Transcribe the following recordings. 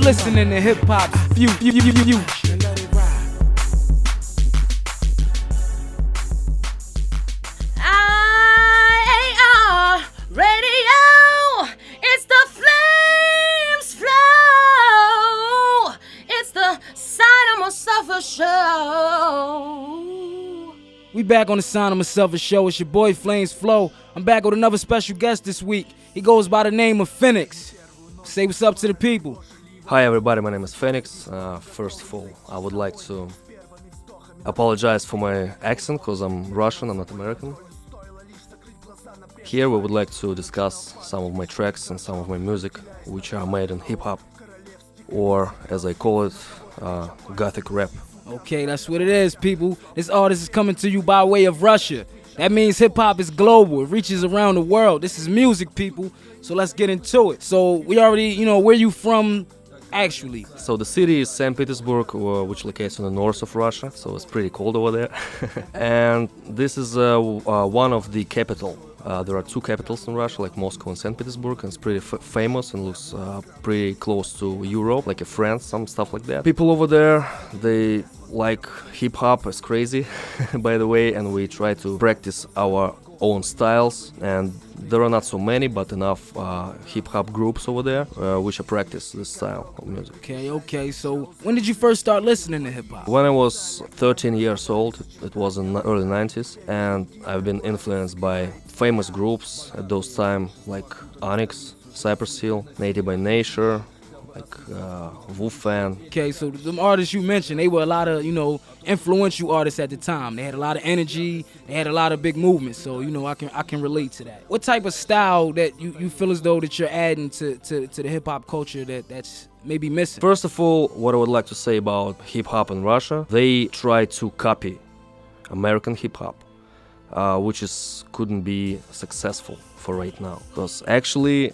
listening to hip hop's future. IAR Radio, it's the flames flow. It's the Sign of Myself a show. We back on the Sign of Myself a show. It's your boy Flames Flow. I'm back with another special guest this week. He goes by the name of Fenix. Say what's up to the people. Hi everybody, my name is Fenix. First of all, I would like to apologize for my accent because I'm Russian, I'm not American. Here we would like to discuss some of my tracks and some of my music which are made in hip-hop, or as I call it, gothic rap. Okay, that's what it is, people. This artist is coming to you by way of Russia. That means hip-hop is global. It reaches around the world. This is music, people. So let's get into it. So we already, where you from actually? So the city is St. Petersburg, which locates in the north of Russia. So it's pretty cold over there. And this is one of the capital. There are two capitals in Russia, like Moscow and St. Petersburg, and it's pretty famous and looks pretty close to Europe, like France, some stuff like that. People over there, they like hip-hop as crazy, by the way, and we try to practice our own styles, and there are not so many, but enough hip-hop groups over there which practice this style of music. Okay, so when did you first start listening to hip-hop? When I was 13 years old, it was in the early 90s, and I've been influenced by famous groups at those time, like Onyx, Cypress Hill, Native by Nature, like Wu-Fan. Okay, so the artists you mentioned, they were a lot of, influential artists at the time. They had a lot of energy, they had a lot of big movements, so, I can relate to that. What type of style that you feel as though that you're adding to the hip-hop culture that's maybe missing? First of all, what I would like to say about hip-hop in Russia, they try to copy American hip-hop, which couldn't be successful for right now, because actually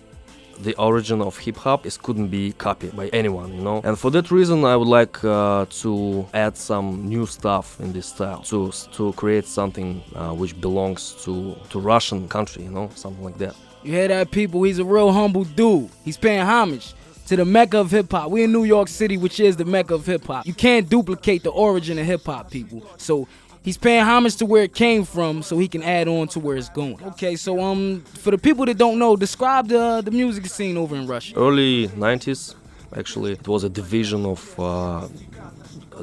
the origin of hip-hop couldn't be copied by anyone, and for that reason I would like to add some new stuff in this style, to create something which belongs to Russian country, something like that. You hear that, people? He's a real humble dude. He's paying homage to the Mecca of hip-hop. We're in New York City, which is the Mecca of hip-hop. You can't duplicate the origin of hip-hop, people. So he's paying homage to where it came from so he can add on to where it's going. Okay, so for the people that don't know, describe the music scene over in Russia. Early 90s, actually, it was a division of a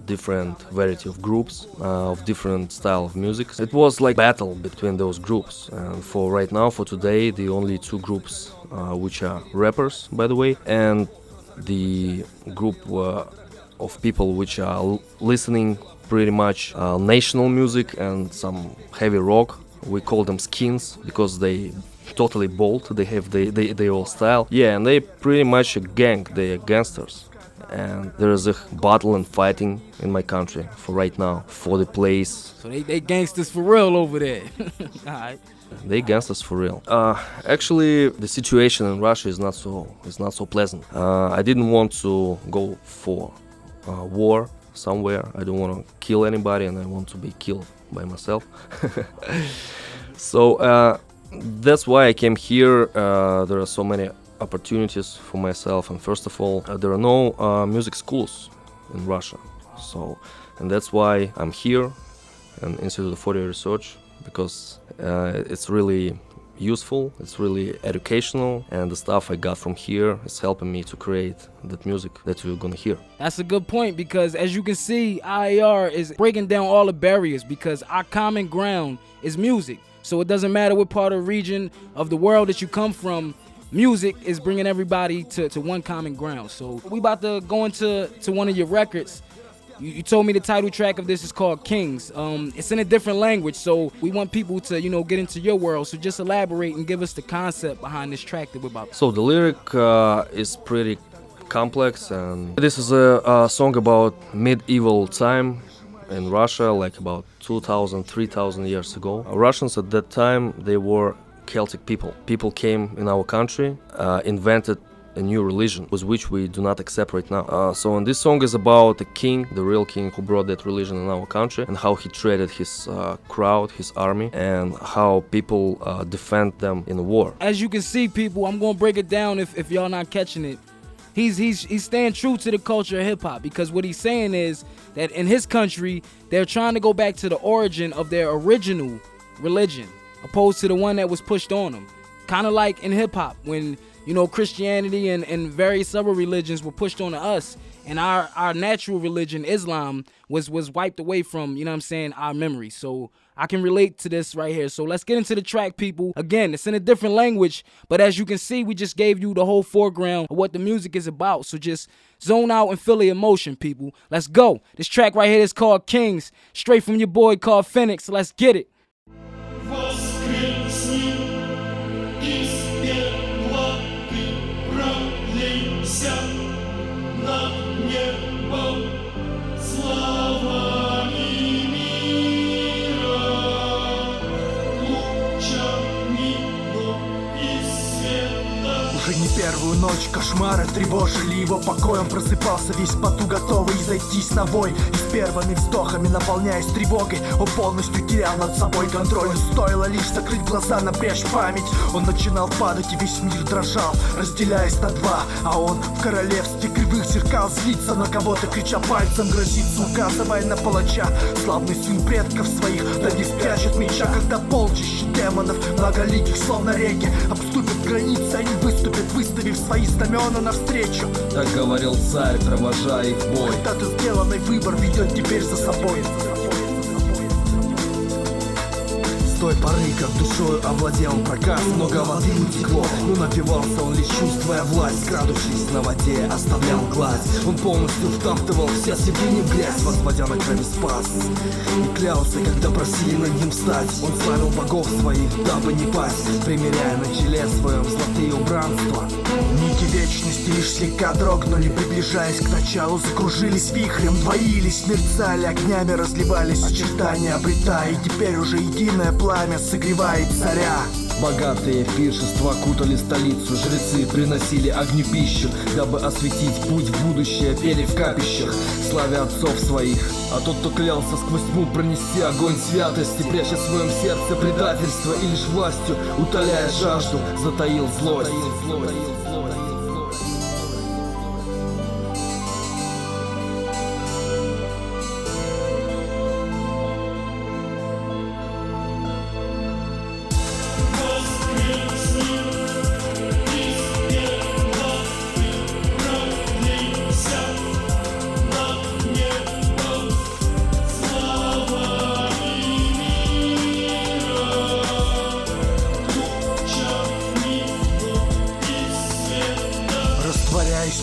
different variety of groups, of different style of music. It was like battle between those groups. And for right now, for today, the only two groups which are rappers, by the way, and the group of people which are listening pretty much national music and some heavy rock. We call them skins because they totally bold. They have their own style. Yeah, and they pretty much a gang. They are gangsters. And there is a battle and fighting in my country for right now for the place. So they gangsters for real over there. All right. They gangsters for real. Actually, the situation in Russia is not so pleasant. I didn't want to go for war somewhere. I don't want to kill anybody, and I want to be killed by myself. So that's why I came here. There are so many opportunities for myself, and first of all, there are no music schools in Russia. And that's why I'm here in Institute of Audio Research, because it's really useful, it's really educational, and the stuff I got from here is helping me to create that music that you're gonna hear. That's a good point, because as you can see, IAR is breaking down all the barriers, because our common ground is music. So it doesn't matter what part of the region of the world that you come from, music is bringing everybody to one common ground. So we about to go into one of your records. You told me the title track of this is called Kings. It's in a different language, so we want people to, get into your world. So just elaborate and give us the concept behind this track that we're about to. So the lyric is pretty complex, and this is a song about medieval time in Russia, like about 2,000, 3,000 years ago. Russians at that time, they were Celtic people. People came in our country, invented a new religion with which we do not accept right now. So this song is about a king, the real king who brought that religion in our country, and how he treated his crowd, his army, and how people defend them in a war. As you can see, people, I'm going to break it down if y'all not catching it. he's staying true to the culture of hip hop, because what he's saying is that in his country they're trying to go back to the origin of their original religion, opposed to the one that was pushed on them. Kind of like in hip hop when, you know, Christianity and various other religions were pushed onto us, and our natural religion, Islam, was wiped away from, you know what I'm saying, our memory. So I can relate to this right here. So let's get into the track, people. Again, it's in a different language, but as you can see, we just gave you the whole foreground of what the music is about. So just zone out and feel the emotion, people. Let's go. This track right here is called Kings, straight from your boy called Fenix. Let's get it. Уже не первую ночь кошмары тревожили его покой. Он просыпался весь в поту, готовый зайтись на вой. И с первыми вздохами, наполняясь тревогой, он полностью терял над собой контроль. Стоило лишь закрыть глаза, напрячь память, он начинал падать, и весь мир дрожал, разделяясь на два. А он в королевстве кривых зеркал злится на кого-то, крича пальцем, грозится, указывая на палача. Славный сын предков своих, да не спрячет меча, когда полчища демонов, многоликих, словно реки, обступят границы, они выступят, выставив свои знамена навстречу. Так говорил царь, провожая их в бой. Когда-то сделанный выбор ведет теперь за собой. С той поры, как душою овладел проказ, много воды утекло, но напивался он лишь, чувствуя власть. Крадучись на воде, оставлял гладь. Он полностью втаптывал все святыни в грязь, возводя на крови спас. И клялся, когда просили над ним встать. Он славил богов своих, дабы не пасть, примеряя на челе своем золотые убранства. Нити вечности лишь слегка дрогнули, приближаясь к началу, закружились вихрем, двоились, мерцали, огнями разливались, очертания обретая, и теперь уже единое пламя согревает царя. Богатые пиршества кутали столицу, жрецы приносили огню пищу, дабы осветить путь в будущее, пели в капищах, славя отцов своих. А тот, кто клялся сквозь тьму пронести огонь святости, пряча в своем сердце предательство и лишь властью, утоляя жажду, затаил злость.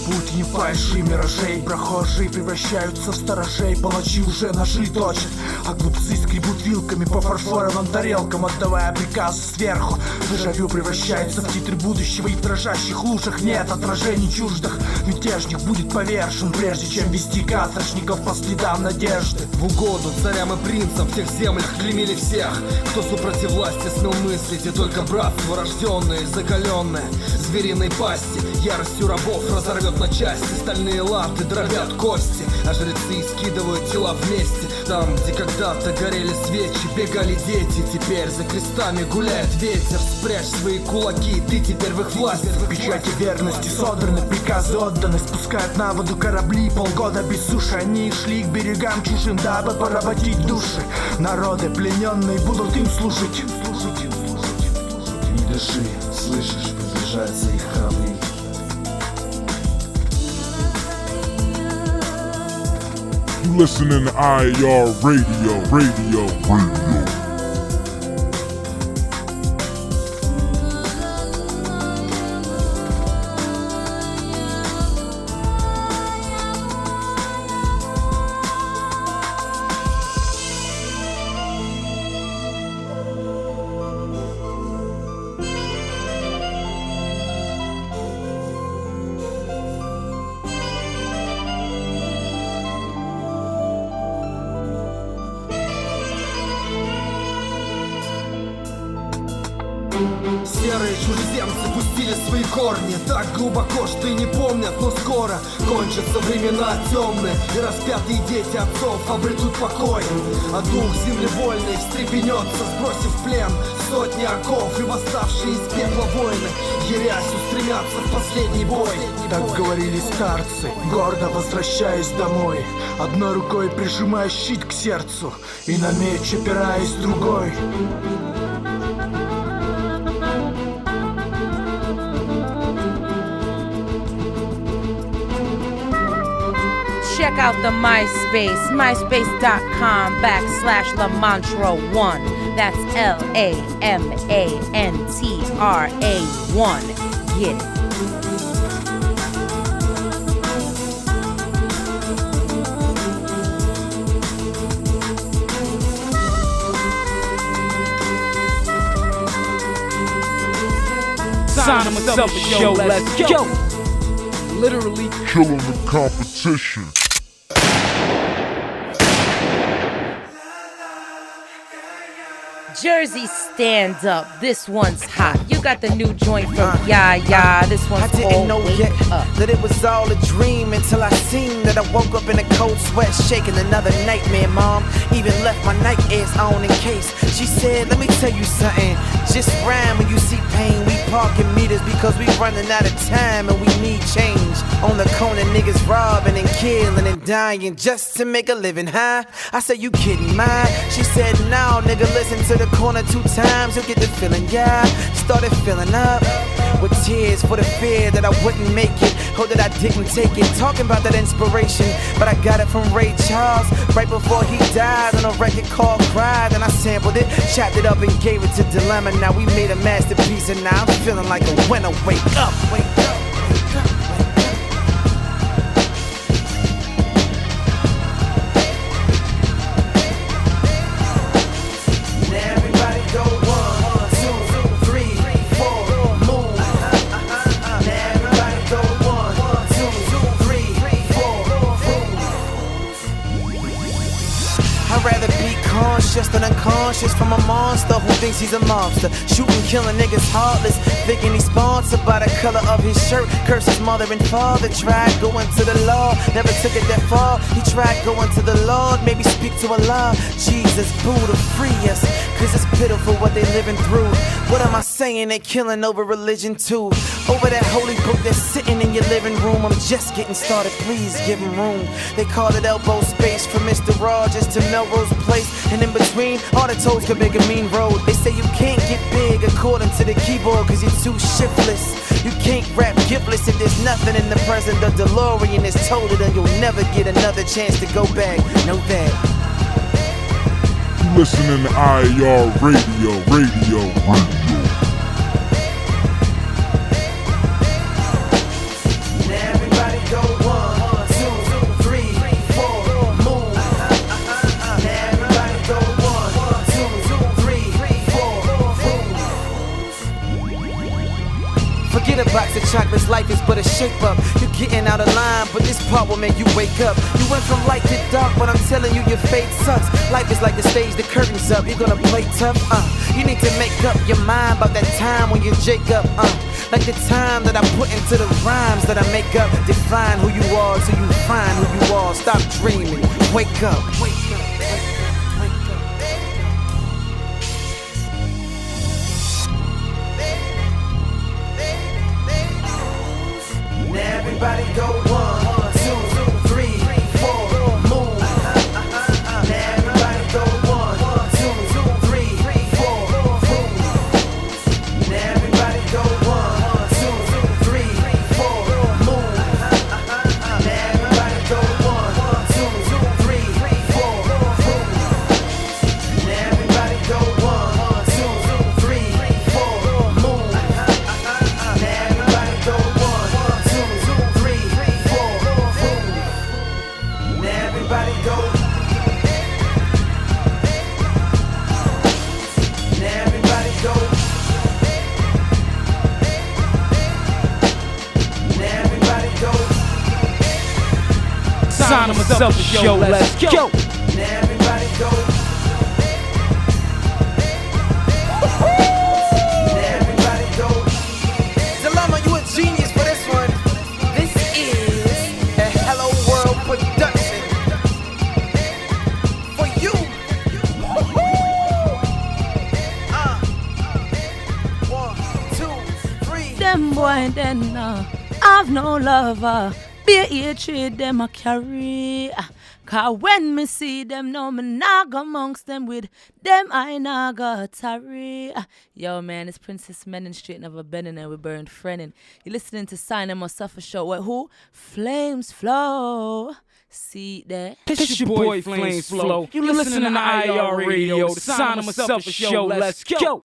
Путь не фальши, миражей, прохожие превращаются в сторожей, палачи уже ножи точат, а глупцы скребут вилками по фарфоровым тарелкам, отдавая приказы сверху. Дежавю превращается в титры будущего, и в дрожащих лужах нет отражений чуждых. Мятежник будет повержен, прежде чем вести каторжников по следам надежды. В угоду царям и принцам в тех землях клеймили всех, кто супротив власти смел мыслить, и только братство, рожденное, закаленное звериной пасти, яростью рабов разорвет на части, стальные латы дробят кости, а жрецы скидывают тела вместе. Там, где когда-то горели свечи, бегали дети, теперь за крестами гуляет ветер. Спрячь свои кулаки, ты теперь в их власти. Печати верности содраны, приказы отданы, спускают на воду корабли, полгода без суши. Они шли к берегам чужим, дабы поработить души. Народы плененные будут им служить. Не дыши, слышишь, приближается их корабли. You listening to IAR Radio. Серые чужеземцы пустили свои корни так глубоко, что и не помнят, но скоро кончатся времена темные, и распятые дети отцов обретут покой. А дух землевольный встрепенется, сбросив в плен сотни оков, и восставшие из пепла воины, ярясь, устремятся в последний бой. Так говорили старцы, гордо возвращаясь домой, одной рукой прижимая щит к сердцу и на меч опираясь другой. Check out the MySpace, myspace.com/Lamantra1. That's LAMANTRA1. Get it. Sign myself a show, let's go. Literally Killing the competition. Jersey, stand up. This one's hot. You got the new joint from IAR. This one's I didn't know Wake yet Up. that it was all a dream until I seen that I woke up in a cold sweat, shaking another nightmare. Mom even left my night airs on in case. She said, let me tell you something. Just rhyme when you see pain. We parking meters because we running out of time and we need change. On the corner, niggas robbing and killing and dying just to make a living, huh? I said, you kidding, man? She said, no, nigga, listen to the corner 2 times, you'll get the feeling, yeah. Started filling up with tears for the fear that I wouldn't make it, or that I didn't take it. Talking about that inspiration, but I got it from Ray Charles right before he died on a record called Cried, and I sampled it, chopped it up and gave it to Dilemma. Now we made a masterpiece and now I'm feeling like a winner. Wake up, wake up, wake up. Just an unconscious from a monster who thinks he's a mobster. Shooting, killing niggas heartless, thinking he's sponsored by the color of his shirt. Curse his mother and father, tried going to the law, never took it that far. He tried going to the Lord, maybe speak to Allah. Jesus, Buddha, free us, cause it's pitiful what they living through. What am I saying? They killing over religion too. Over that holy book that's sitting in your living room. I'm just getting started, please give him room. They call it elbow space from Mr. Rogers to Melrose Place. And in between, all the toes can make a mean road. They say you can't get big according to the keyboard cause you're too shiftless. You can't rap giftless if there's nothing in the present. The DeLorean is told it and you'll never get another chance to go back. Know that. You listening to IAR Radio. Get a box of chocolates, life is but a shape-up. You're getting out of line, but this part will make you wake up. You went from light to dark, but I'm telling you, your fate sucks. Life is like the stage, the curtain's up, you're gonna play tough, You need to make up your mind about that time when you Jacob, Like the time that I put into the rhymes that I make up. Define who you are till you find who you are. Stop dreaming, wake up, wake up. Everybody go 1, 2, 3, 4, move. Everybody go 1, 2, 3, 4, move. Everybody go 1, 2, 3, 4, move. Everybody go 1, 2, 3, 4, move. Everybody go 1, 2, 3, 4, move. Everybody go 1. Everybody go. Everybody go. Everybody go. sign myself a show, let's go. Everybody go. Everybody boy then have no lover. Be a hatred them a carry. Cause when me see them now, me nah go amongst them with them I nah go tarry. Yo man, it's Princess Menin Street, never been in there with Burn Frennin. You're listening to Sign and Suffer Show. Wait, who? Flames Flow. See there? It's your boy Flames Flow. You listening to IAR Radio, the Sign of Suffer Show. Let's go.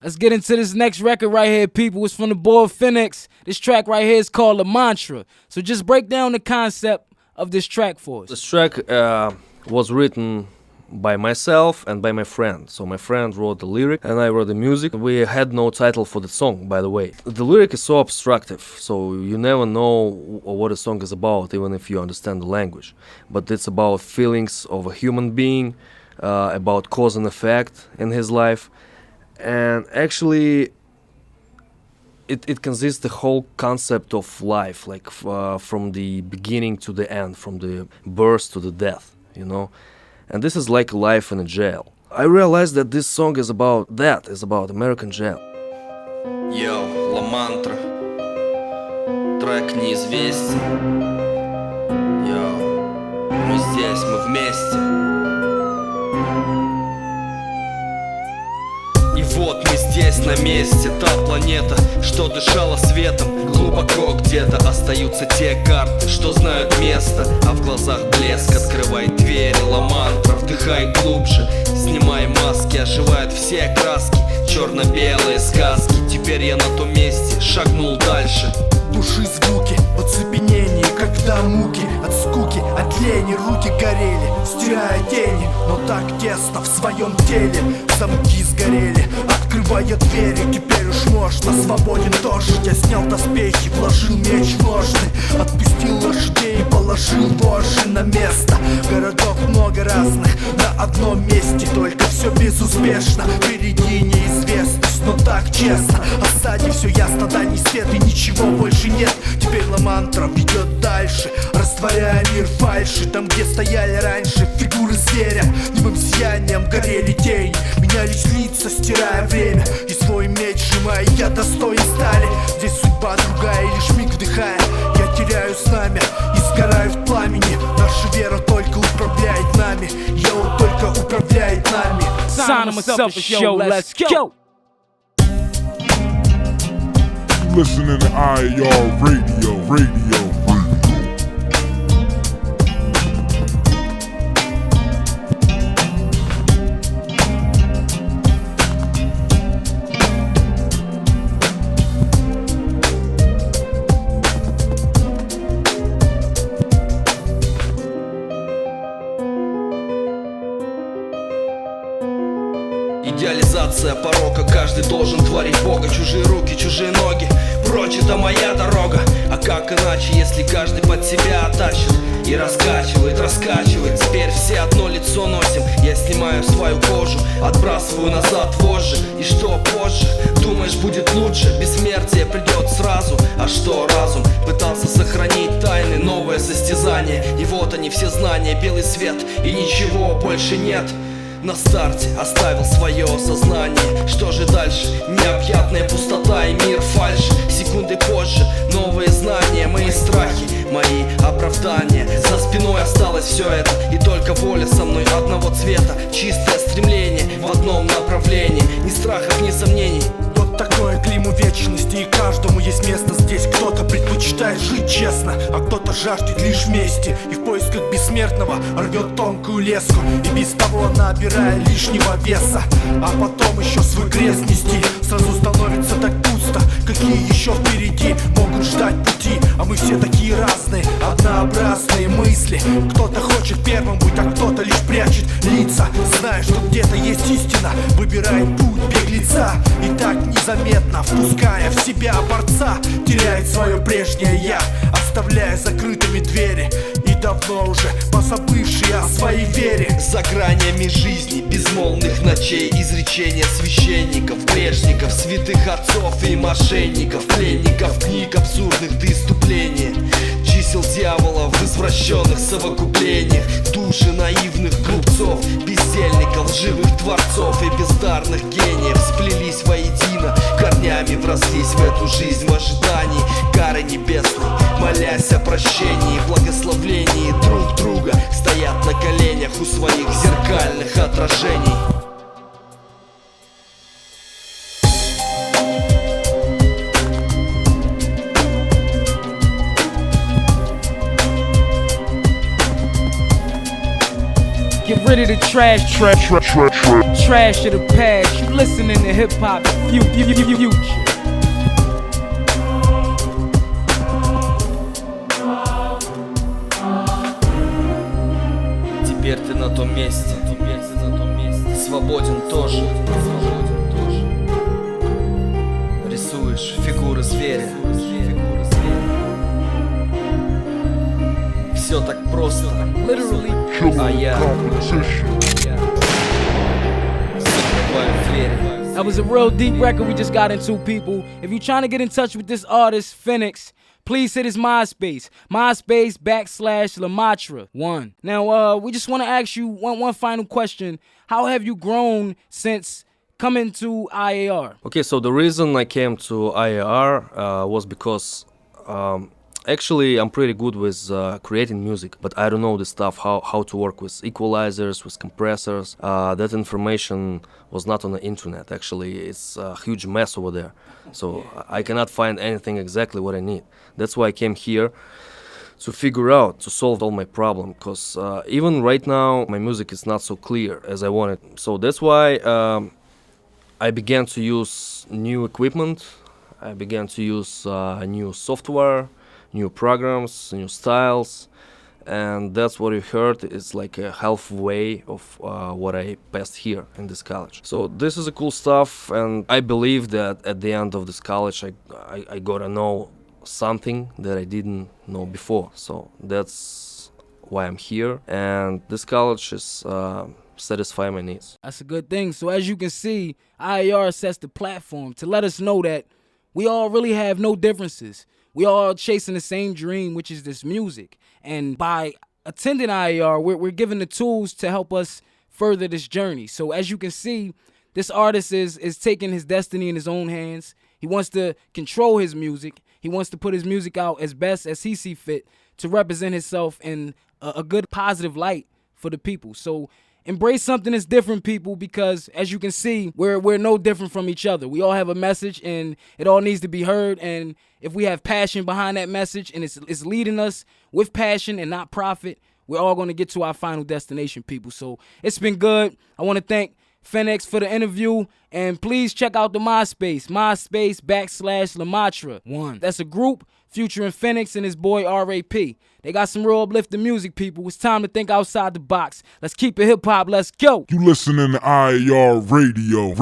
Let's get into this next record right here, people. It's from the boy Fenix. This track right here is called Lamantra. So just break down the concept of this track for us. This track was written by myself and by my friend. So my friend wrote the lyric and I wrote the music. We had no title for the song, by the way. The lyric is so obstructive, so you never know what a song is about, even if you understand the language. But it's about feelings of a human being, about cause and effect in his life. And actually, it consists the whole concept of life, like from the beginning to the end, from the birth to the death, you know. And this is like life in a jail. I realized that this song is about that, is about American jail. Yo, Lamantra, трек неизвестен. Yo, мы здесь, мы вместе. Вот мы здесь на месте, та планета, что дышала светом. Глубоко где-то остаются те карты, что знают место, а в глазах блеск. Открывай двери, Ламантра, вдыхай глубже. Снимай маски, оживают все краски, черно-белые сказки. Теперь я на том месте, шагнул дальше. Души звуки в оцепенении, когда муки от скуки, от лени руки горели, стирая тени, но так тесно в своем теле. Замки сгорели, открывая двери, теперь уж можно, свободен тоже. Я снял доспехи, вложил меч в ножны, отпустил лошадей, положил вожжи на место. Городов много разных, на одном месте, только все безуспешно. Впереди неизвестность, но так честно. А сзади все ясно, дальний свет и ничего больше нет. Теперь Ламантра ведет дальше, растворяя мир фальши. Там, где стояли раньше фигуры зверя, немым сиянием горели тени, менялись лица, стирая время. И свой меч сжимая, я достоин стали. Здесь судьба другая, и лишь миг вдыхая, я теряю знамя и сгораю в пламени. Наша вера только управляет нами, йоу, только управляет нами. Sign of Suffer Show, let's go. Listening to IAR Radio. Идеализация порока, каждый должен творить Бога. Чужие руки, чужие ноги, прочь, это моя дорога. А как иначе, если каждый под себя тащит и раскачивает, раскачивает. Теперь все одно лицо носим. Я снимаю свою кожу, отбрасываю назад вожжи. И что позже? Думаешь, будет лучше? Бессмертие придет сразу. А что разум? Пытался сохранить тайны, новое состязание. И вот они все знания, белый свет, и ничего больше нет. На старте оставил свое сознание. Что же дальше? Необъятная пустота и мир фальши. Секунды позже новые знания, мои страхи, мои оправдания. За спиной осталось все это, и только воля со мной одного цвета. Чистое стремление в одном направлении, ни страхов, ни сомнений. Вот такое клеймо вечности, и каждому есть место здесь. Кто-то предпочитает жить честно, а кто-то жаждет лишь мести. И в поисках бессмертия бессмертного рвет тонкую леску, и без того набирая лишнего веса. А потом еще свой крест нести, сразу становится так пусто. Какие еще впереди могут ждать пути? А мы все такие разные, однообразные мысли. Кто-то хочет первым быть, а кто-то лишь прячет лица. Зная, что где-то есть истина, выбирает путь беглеца. И так незаметно, впуская в себя борца, теряет свое прежнее я, оставляя закрытыми двери. И давно уже позабывшие о своей вере. За гранями жизни, безмолвных ночей, изречения священников, грешников, святых отцов и мошенников, пленников книг абсурдных до иступления, чисел дьявола в извращенных совокуплениях, души наивных глупцов, бездельников, лживых творцов и бездарных гениев сплелись воедино, корнями врослись в эту жизнь в ожидании кары небесной, молясь о прощении и благословлении друг друга, стоят на коленях у своих зеркальных отражений. Get rid of the trash of the past. You listening to hip hop future. Теперь ты на том месте, свободен тоже. Рисуешь фигуры зверя. Все так просто. А я закрываю двери. That was a real deep record we just got into, people. If you're trying to get in touch with this artist, Fenix, please hit his MySpace. MySpace.com/Lamantra 1. Now, we just want to ask you one final question. How have you grown since coming to IAR? Okay, so the reason I came to IAR was because actually I'm pretty good with creating music, but I don't know the stuff, how to work with equalizers, with compressors. That information was not on the internet. Actually, it's a huge mess over there. So I cannot find anything exactly what I need. That's why I came here to figure out, to solve all my problem, because even right now my music is not so clear as I wanted. So that's why I began to use new equipment. I began to use new software, new programs, new styles, and that's what you heard. It's like a halfway of what I passed here in this college. So this is a cool stuff, and I believe that at the end of this college I gotta know something that I didn't know before. So that's why I'm here, and this college is satisfy my needs. That's a good thing. So as you can see, IAR sets the platform to let us know that we all really have no differences. We all chasing the same dream, which is this music. And by attending IAR, we're given the tools to help us further this journey. So as you can see, this artist is taking his destiny in his own hands. He wants to control his music. He wants to put his music out as best as he see fit to represent himself in a good, positive light for the people. So embrace something that's different, people, because as you can see, we're no different from each other. We all have a message, and it all needs to be heard. And if we have passion behind that message, and it's leading us with passion and not profit, we're all going to get to our final destination, people. So it's been good. I want to thank Fenix for the interview, and please check out the MySpace /Lamantra 1. That's a group featuring Fenix and his boy R.A.P. They got some real uplifting music, people. It's time to think outside the box. Let's keep it hip-hop. Let's go. You listening to IAR Radio.